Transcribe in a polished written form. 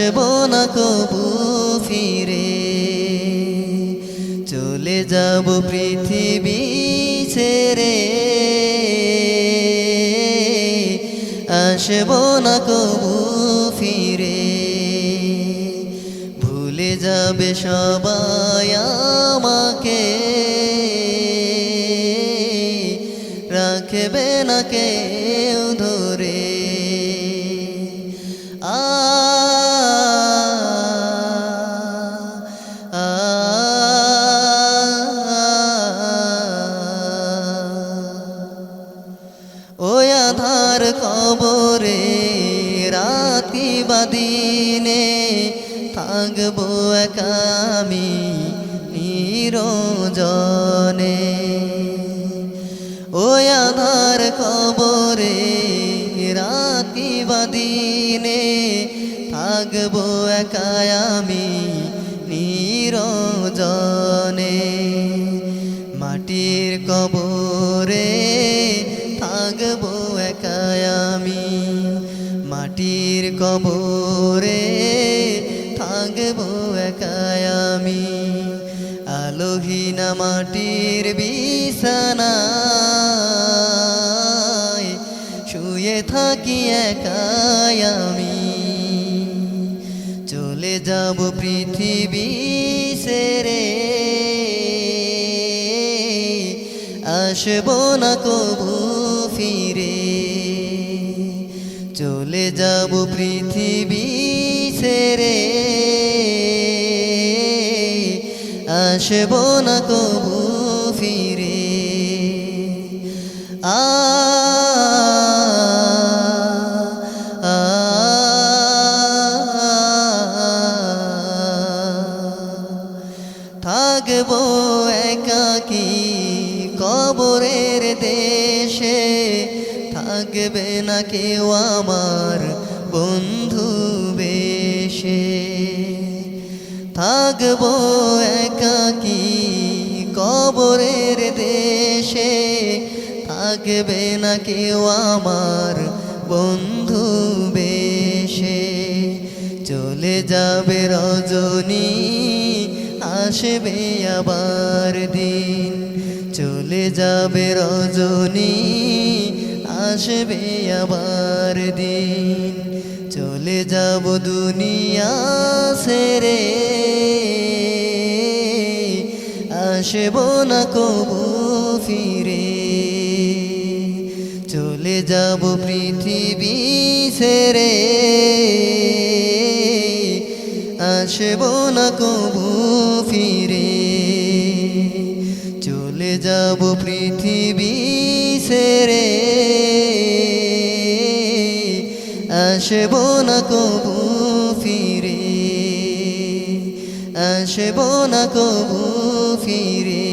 আসবো না কবু ফিরে। চলে যাব পৃথিবী ছেড়ে, আসবো না কবু ফিরে। ভুলে যাবে সবাই আমাকে, রাখবে না কেউ ধরে। ওই আধার কবরে রাত কিবা দিনে, থাকবো একা আমি নিরজনে। ওই আধার কবরে রাত কিবা দিনে, থাকবো একা আমি নিরজনে। মাটির কবরে থাকবো একা আমি, মাটির কবরে থাকবো একা আমি। আলোহীন মাটির বিছানায় শুয়ে থাকি একা আমি। চলে যাব পৃথিবী ছেড়ে, আসবো না কবু ফিরে। চলে যাব পৃথিবী ছেড়ে, আসবো না কবু ফিরে। থাকবো একাকী কবরের দেশে, থাকবে না কেউ আমার বন্ধু বেশে। থাকবো একাকী কবরের দেশে, থাকবে না কেউ আমার বন্ধু বেশে। চলে যাবে রজনী, আসবে আবার দিন। চলে যাবে রজনী, আসবে আবার দিন। চলে যাব দুনিয়া ছেড়ে, আসবো না কবু ফিরে। চলে যাব পৃথিবী ছেড়ে, আসবো না কবু ফিরে। চলে যাব পৃথিবী ছেড়ে, আসবো না কবু ফিরে। আসবো না কবু ফিরে।